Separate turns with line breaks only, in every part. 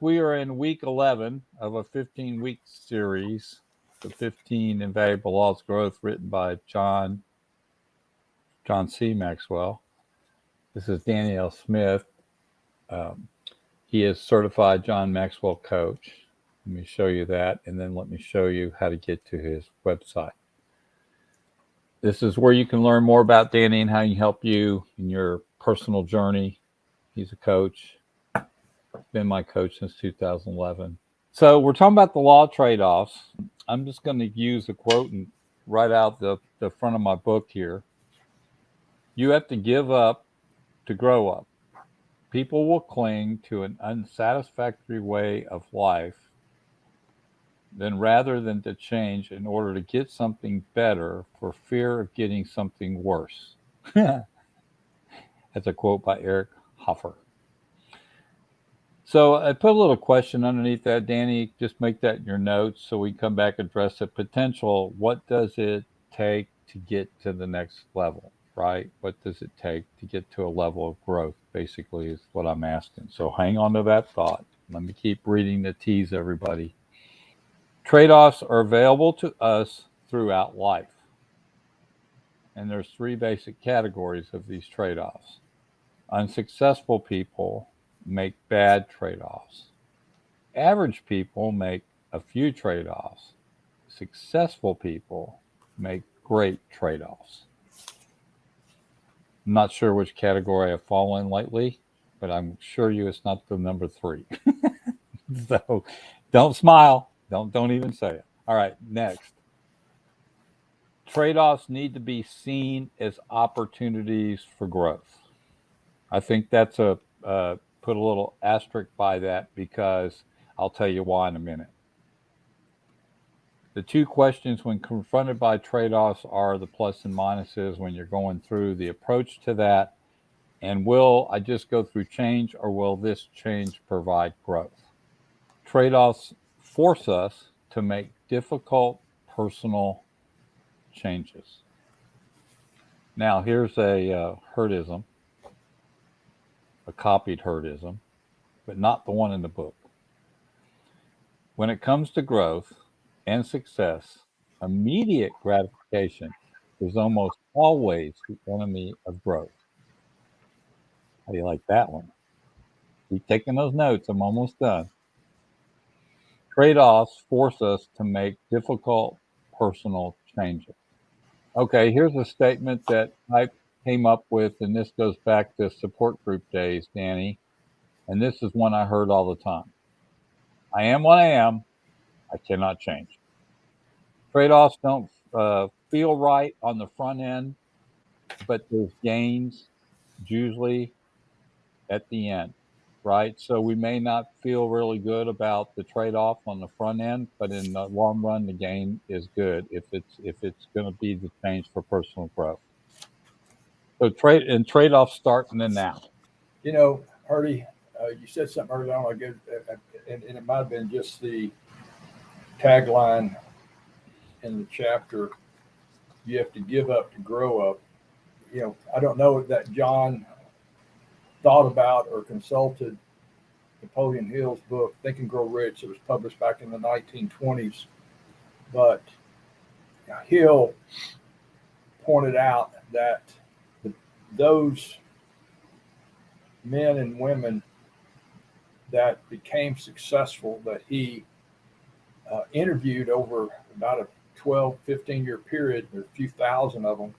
We are in week 11 of a 15-week series, the 15 Invaluable Laws of Growth, written by John C. Maxwell. This is Danielle Smith. Um, he is certified John Maxwell coach. Let me show you that, and then let me show you how to get to his website. This is where you can learn more about Danny and how he can help you in your personal journey. He's a coach, been my coach since 2011. So we're talking about the law of trade-offs. I'm just going to use a quote and write out the front of my book here. You have to give up to grow up. People will cling to an unsatisfactory way of life rather than to change in order to get something better for fear of getting something worse. That's a quote by Eric Hoffer. So I put a little question underneath that, Danny. Just make that in your notes so we come back and address the potential. What does it take to get to the next level, right? What does it take to get to a level of growth, basically, is what I'm asking. So hang on to that thought. Let me keep reading the T's, everybody. Trade-offs are available to us throughout life. And there's three basic categories of these trade-offs. Unsuccessful people make bad trade-offs. Average people make a few trade-offs. Successful people make great trade-offs. I'm not sure which category I've fallen in lately, but I'm sure you it's not the number 3. So don't smile. Don't even say it. All right, next. Trade-offs need to be seen as opportunities for growth. I think that's put a little asterisk by that because I'll tell you why in a minute. The two questions when confronted by trade-offs are the plus and minuses when you're going through the approach to that, and will I just go through change or will this change provide growth? Trade-offs force us to make difficult personal changes. Now, here's a herdism, a copied herdism, but not the one in the book. When it comes to growth and success, immediate gratification is almost always the enemy of growth. How do you like that one? Keep taking those notes. I'm almost done. Trade-offs force us to make difficult personal changes. Okay, here's a statement that I came up with, and this goes back to support group days, Danny. And this is one I heard all the time. I am what I am. I cannot change. Trade-offs don't feel right on the front end, but there's gains usually at the end, right? So we may not feel really good about the trade-off on the front end, but in the long run, the gain is good if it's going to be the change for personal growth. So trade-offs start in the now.
You know, Hardy, you said something earlier on, and it might have been just the tagline in the chapter. You have to give up to grow up. You know, I don't know that John thought about or consulted Napoleon Hill's book, Think and Grow Rich. It was published back in the 1920s. But Hill pointed out that those men and women that became successful that he interviewed over about a 12, 15-year period, there's a few thousand of them.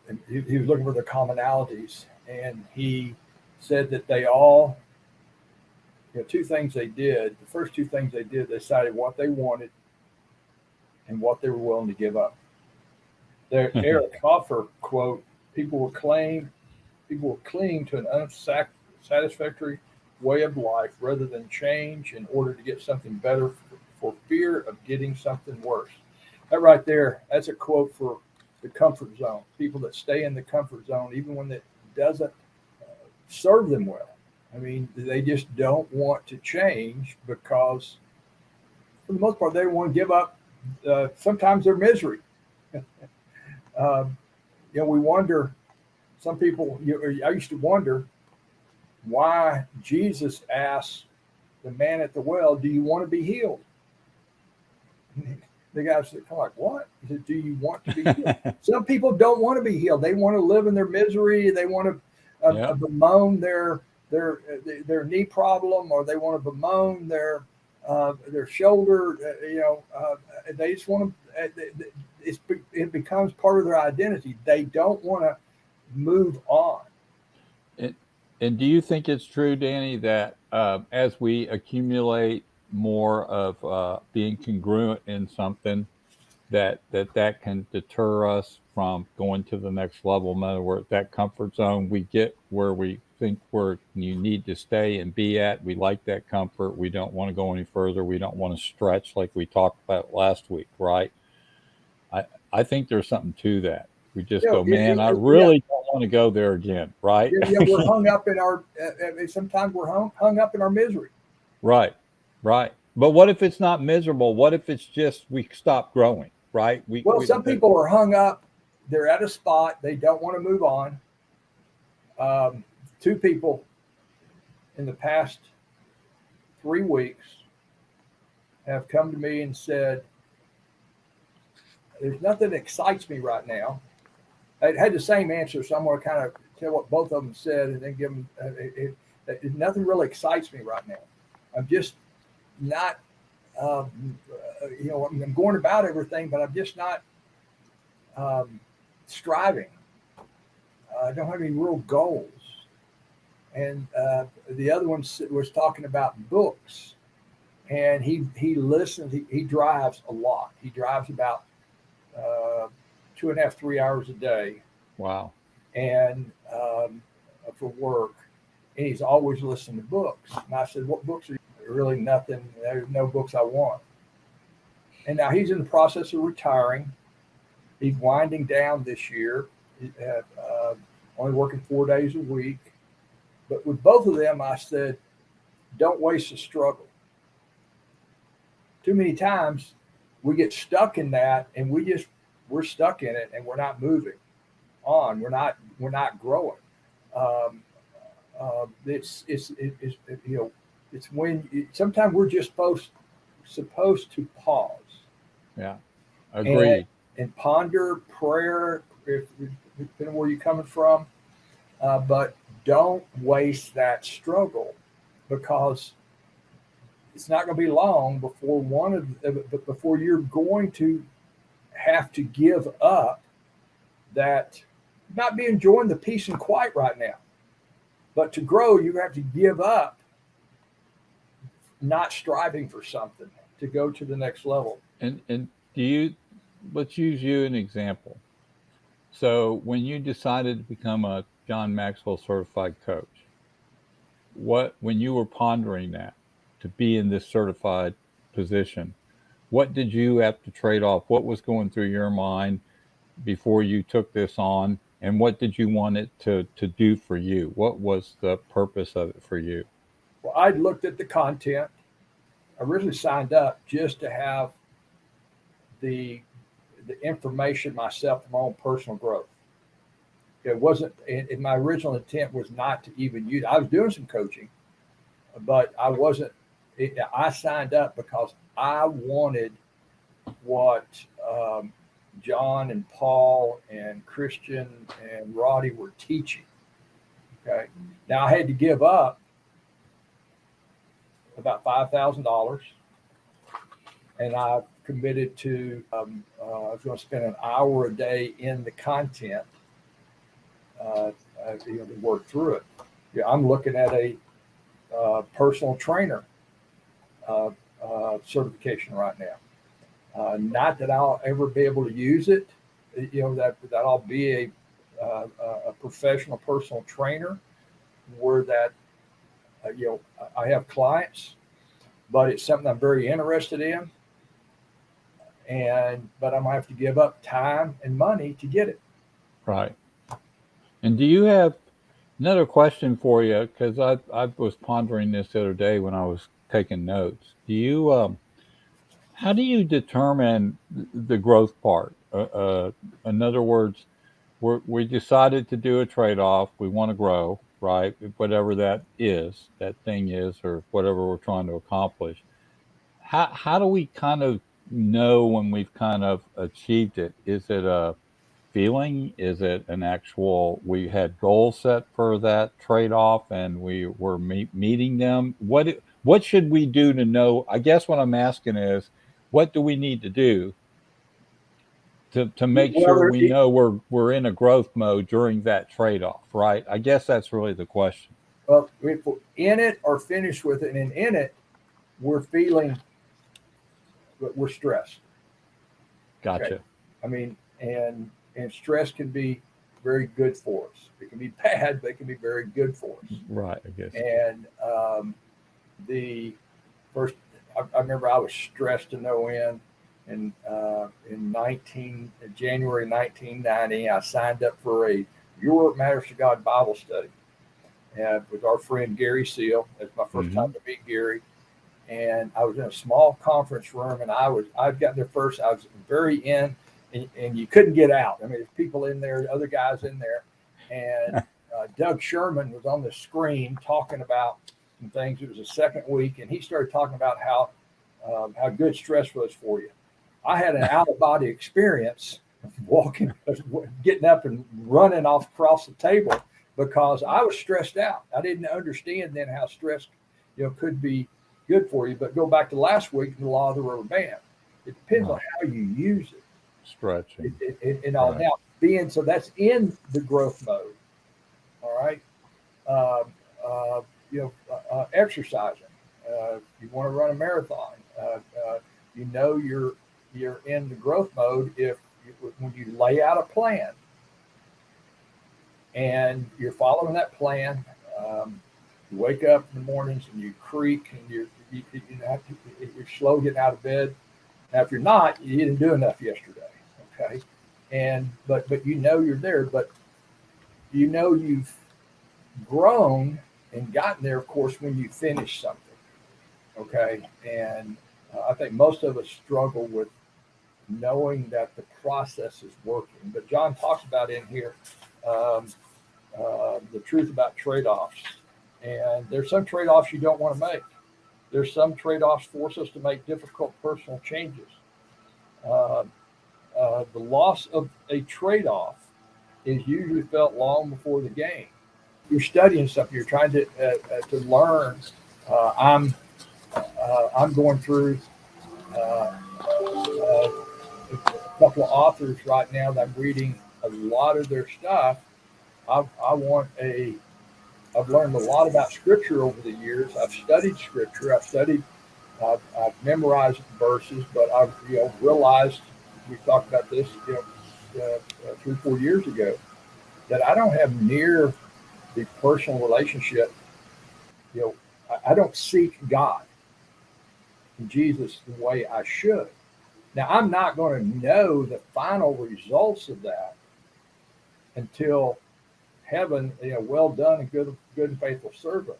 And he was looking for the commonalities, and he said that they all, two things they did. The first two things they did, they decided what they wanted and what they were willing to give up. The Eric Hoffer quote: people will cling to an unsatisfactory way of life rather than change in order to get something better for fear of getting something worse. That right there, that's a quote for the comfort zone. People that stay in the comfort zone, even when it doesn't serve them well. I mean, they just don't want to change because, for the most part, they don't want to give up sometimes their misery. We wonder, some people, I used to wonder, why Jesus asked the man at the well, "Do you want to be healed?" The guy said, "Like what?" He said, "Do you want to be healed?" Some people don't want to be healed. They want to live in their misery. They want to bemoan their knee problem, or they want to bemoan their shoulder. They just want to. It becomes part of their identity. They don't want to move on.
And do you think it's true, Danny, that as we accumulate more of being congruent in something, that can deter us from going to the next level? In other words, that comfort zone, we get where we think you need to stay and be at. We like that comfort. We don't want to go any further. We don't want to stretch like we talked about last week, right? I think there's something to that. We just go, man, I really don't want to go there again, right?
Yeah, we're hung up in our. Sometimes we're hung up in our misery.
Right. But what if it's not miserable? What if it's just we stop growing, right?
Some people are hung up. They're at a spot. They don't want to move on. 2 people in the past 3 weeks have come to me and said, "There's nothing that excites me right now." I had the same answer, so I'm going to kind of tell what both of them said and then give them. Nothing really excites me right now. I'm just not, I'm going about everything, but I'm just not striving. I don't have any real goals. And the other one was talking about books, and he listens. He drives a lot. He drives about 2.5, 3 hours a day.
Wow.
And for work, and he's always listening to books. And I said, "What books are you?" "Really nothing. There's no books I want." And now he's in the process of retiring. He's winding down this year, only working 4 days a week. But with both of them, I said, don't waste the struggle. Too many times we get stuck in that, and we're stuck in it, and we're not moving on. We're not growing. It's when sometimes we're just supposed to pause.
Yeah, agreed.
And ponder prayer, depending on where you're coming from, but don't waste that struggle, because it's not going to be long before you're going to have to give up that. You might be enjoying the peace and quiet right now, but to grow, you have to give up not striving for something to go to the next level.
And let's use you an example. So when you decided to become a John Maxwell certified coach, when you were pondering that to be in this certified position, what did you have to trade off? What was going through your mind before you took this on? And what did you want it to do for you? What was the purpose of it for you?
Well, I'd looked at the content. I originally signed up just to have the information myself for my own personal growth. It wasn't, and my original intent was not to even use. I was doing some coaching, but I wasn't. I signed up because I wanted what John and Paul and Christian and Roddy were teaching. Okay, now I had to give up about $5,000, and I committed to. I was going to spend an hour a day in the content. To work through it. Yeah, I'm looking at a personal trainer certification right now. Not that I'll ever be able to use it. That I'll be a professional personal trainer, where that I have clients, but it's something I'm very interested in. But I'm gonna have to give up time and money to get it.
Right. And do you have another question for you? Because I was pondering this the other day when I was taking notes. How do you determine the growth part? In other words, we decided to do a trade-off. We want to grow. right? Whatever that is, that thing is, or whatever we're trying to accomplish. How do we kind of know when we've kind of achieved it? Is it a feeling? Is it an actual, we had goals set for that trade off and we were meeting them? What should we do to know? I guess what I'm asking is, what do we need to do to make
Well,
sure we know we're in a growth mode during that trade off, right? I guess that's really the question.
well, if we're in it or finished with it, and in it, we're feeling that we're stressed. Okay.
Gotcha.
I mean, and stress can be very good for us. It can be bad, but it can be very good for us.
Right, I guess.
And the first, I remember I was stressed to no end. And in January 1990, I signed up for a Your Work Matters to God Bible study with our friend Gary Seal. It's my 1st time to meet Gary. And I was in a small conference room, and I'd gotten there first. I was very in, and you couldn't get out. I mean, there's people in there, other guys in there, and Doug Sherman was on the screen talking about some things. It was the second week, and he started talking about how good stress was for you. I had an out of body experience, getting up and running across the table because I was stressed out. I didn't understand then how stress, could be good for you. But go back to last week, the law of the rubber band. It depends on how you use it.
Stretching.
And all now so that's in the growth mode. All right. Exercising. You want to run a marathon. You're in the growth mode when you lay out a plan and you're following that plan. You wake up in the mornings and you creak and you're slow getting out of bed. Now, if you're not, you didn't do enough yesterday. Okay. But you're there, but you've grown and gotten there, of course, when you finish something. Okay. And I think most of us struggle with knowing that the process is working. But John talks about in here the truth about trade-offs. And there's some trade-offs you don't want to make. There's some trade-offs force us to make difficult personal changes. The loss of a trade-off is usually felt long before the gain. You're studying something. You're trying to learn. I'm going through a couple of authors right now that I'm reading a lot of their stuff. I've learned a lot about Scripture over the years. I've studied Scripture. I've memorized verses, but I've realized, we talked about this 3-4 years ago, that I don't have near the personal relationship. I don't seek God and Jesus the way I should. Now, I'm not going to know the final results of that until heaven, well done and good and faithful servant.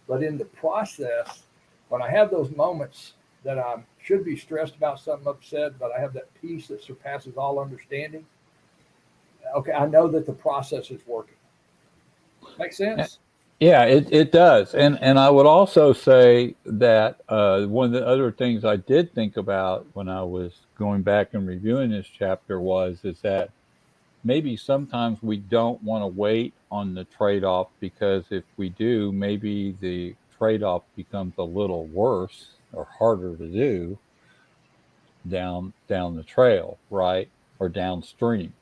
But in the process, when I have those moments that I should be stressed about something, upset, but I have that peace that surpasses all understanding, okay, I know that the process is working. Make sense?
Yeah, it does. And I would also say that one of the other things I did think about when I was going back and reviewing this chapter is that maybe sometimes we don't want to wait on the trade-off, because if we do, maybe the trade-off becomes a little worse or harder to do down the trail, right? Or downstream.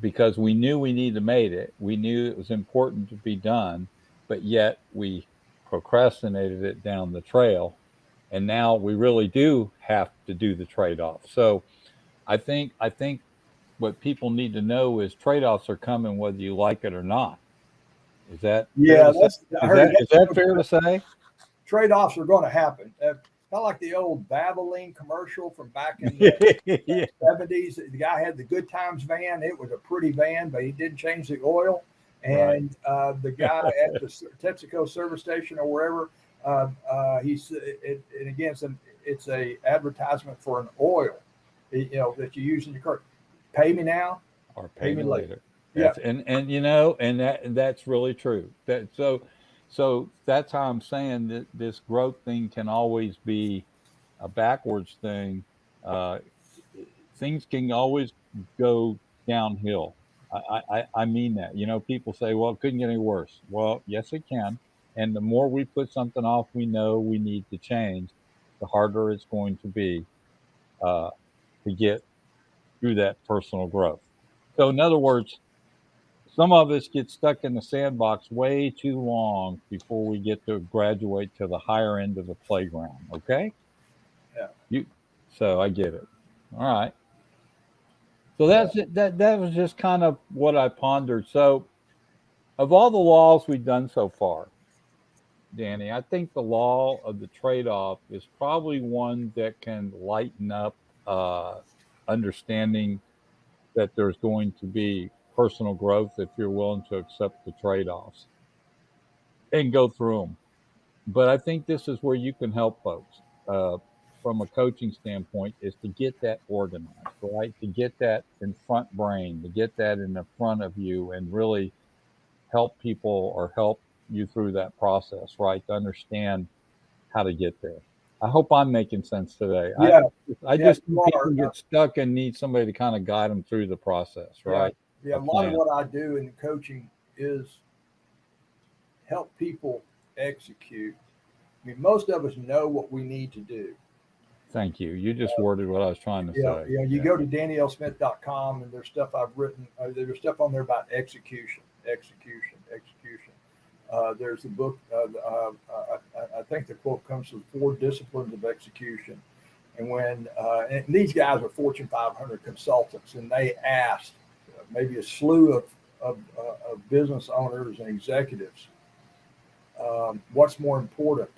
Because we knew we needed to make it. We knew it was important to be done, but yet we procrastinated it down the trail. And now we really do have to do the trade-off. So I think what people need to know is trade-offs are coming whether you like it or not. Is that fair to say? Is that fair to say?
Trade-offs are going to happen. Not like the old Valvoline commercial from back in the 70s. The guy had the Good Times van. It was a pretty van, but he didn't change the oil. And the guy at the Texaco service station or wherever, and again, it's a advertisement for an oil, that you use in your car. Pay me now
or pay me later.
Yeah.
And that's really true. So that's how I'm saying that this growth thing can always be a backwards thing. Uh, Things can always go downhill. I mean that. People say, well, it couldn't get any worse. Well, yes, it can. And the more we put something off we know we need to change, the harder it's going to be uh, to get through that personal growth. So, in other words, some of us get stuck in the sandbox way too long before we get to graduate to the higher end of the playground. Okay?
Yeah.
You. So I get it. All right. So
Yeah.
that's it. That was just kind of what I pondered. So, of all the laws we've done so far, Danny, I think the law of the trade-off is probably one that can lighten up uh, understanding that there's going to be personal growth if you're willing to accept the trade-offs and go through them. But I think this is where you can help folks from a coaching standpoint is to get that organized, right? To get that in front brain, to get that in the front of you and really help people or help you through that process, right? To understand how to get there. I hope I'm making sense today. I,
Yeah.
I
Yeah.
just
You
think people
are.
get stuck and need somebody to kind of guide them through the process,
Yeah.
right?
Yeah.
A
A lot of
plan.
what I do in coaching is help people execute. I mean, most of us know what we need to do.
Thank you. You just worded what I was trying to say.
You
Yeah.
go to danielsmith.com and there's stuff I've written. There's stuff on there about execution, execution, execution. There's a book. I think the quote comes from 4 Disciplines of Execution. And and these guys are Fortune 500 consultants, and they asked maybe a slew of business owners and executives, what's more important,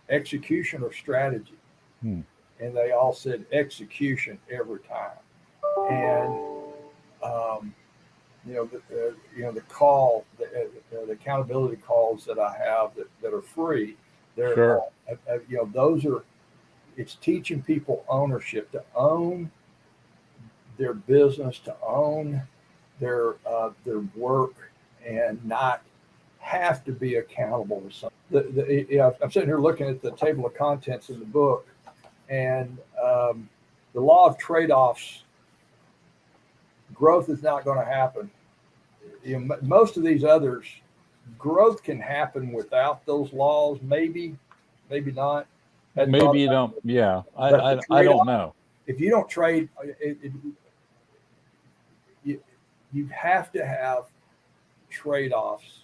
execution or strategy?
Hmm.
And they all said execution every time. And the call, the accountability calls that I have that are free, they're
Sure.
all, those are, it's teaching people ownership, to own their business, to own their work, and not have to be accountable to something. I'm sitting here looking at the table of contents in the book, and the law of trade-offs. Growth is not going to happen. Most of these others, growth can happen without those laws. Maybe, maybe not. Hadn't thought
Maybe you
about
don't.
it.
Yeah.
But the
I don't
trade-off,
know.
if you don't trade, you, you have to have trade-offs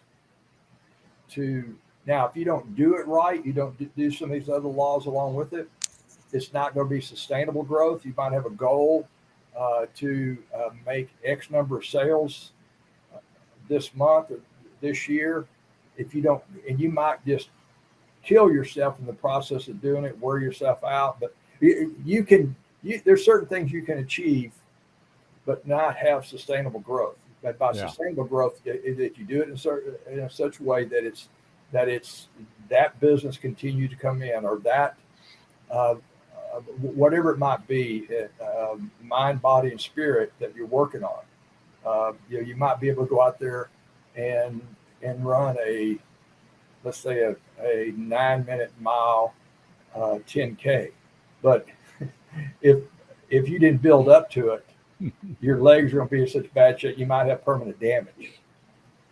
to. Now, if you don't do it right, you don't do some of these other laws along with it, it's not going to be sustainable growth. You might have a goal to make X number of sales this month or this year. If you don't, and you might just kill yourself in the process of doing it, wear yourself out. But you can, there's certain things you can achieve, but not have sustainable growth. But by
Yeah.
sustainable growth, that you do it in such a way that that business continue to come in, or that whatever it might be, mind, body, and spirit that you're working on. You might be able to go out there and run let's say a 9-minute mile 10K, but if you didn't build up to it, your legs are going to be in such bad shape you might have permanent damage.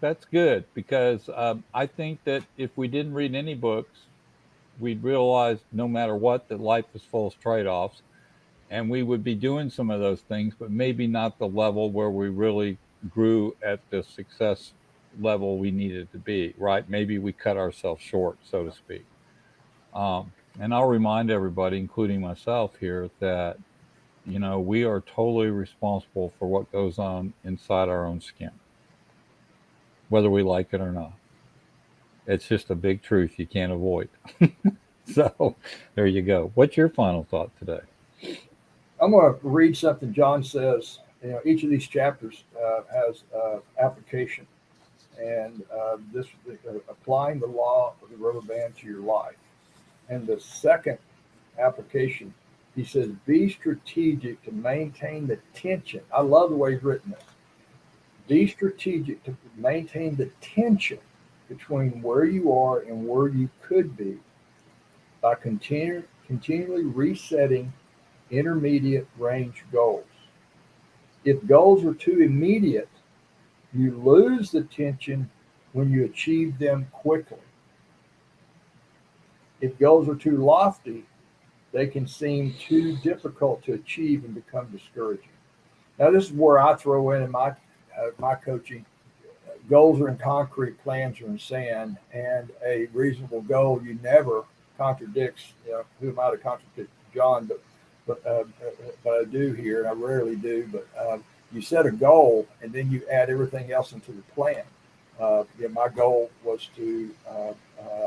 That's good because I think that if we didn't read any books, we'd realize no matter what that life is full of trade-offs, and we would be doing some of those things, but maybe not the level where we really grew at the success level we needed to be. Right? Maybe we cut ourselves short, so to speak. And I'll remind everybody, including myself here, that we are totally responsible for what goes on inside our own skin, whether we like it or not. It's just a big truth you can't avoid. So there you go. What's your final thought today?
I'm going to read something John says. Each of these chapters has application, and this applying the law of the rubber band to your life. And the second application, he says, be strategic to maintain the tension. I love the way he's written this. Be strategic to maintain the tension between where you are and where you could be by continually resetting intermediate range goals. If goals are too immediate, you lose the tension when you achieve them quickly. If goals are too lofty, they can seem too difficult to achieve and become discouraging. Now, this is where I throw in my coaching. Goals are in concrete, plans are in sand, and a reasonable goal you never contradicts. Who am I to contradict John? But I do here, and I rarely do. But you set a goal, and then you add everything else into the plan. My goal was to. I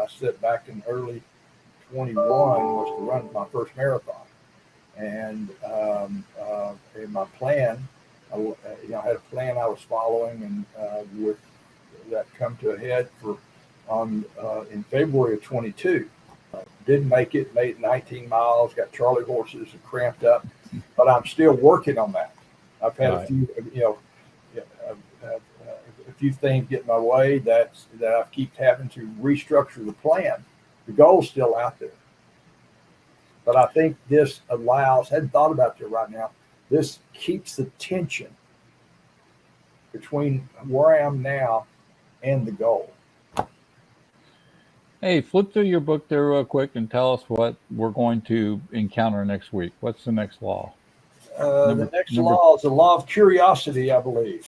set back in early 21 was to run my first marathon, and in my plan, I had a plan I was following, and with that come to a head for in February of 22. Didn't make it, made 19 miles, got Charlie horses and cramped up, but I'm still working on that. I've had a few, a few things get in my way that I keep having to restructure the plan. The goal's still out there. But I think this allows, I hadn't thought about that right now, this keeps the tension between where I am now and the goal.
Hey, flip through your book there real quick and tell us what we're going to encounter next week. What's the next law?
The next law is the law of curiosity, I believe.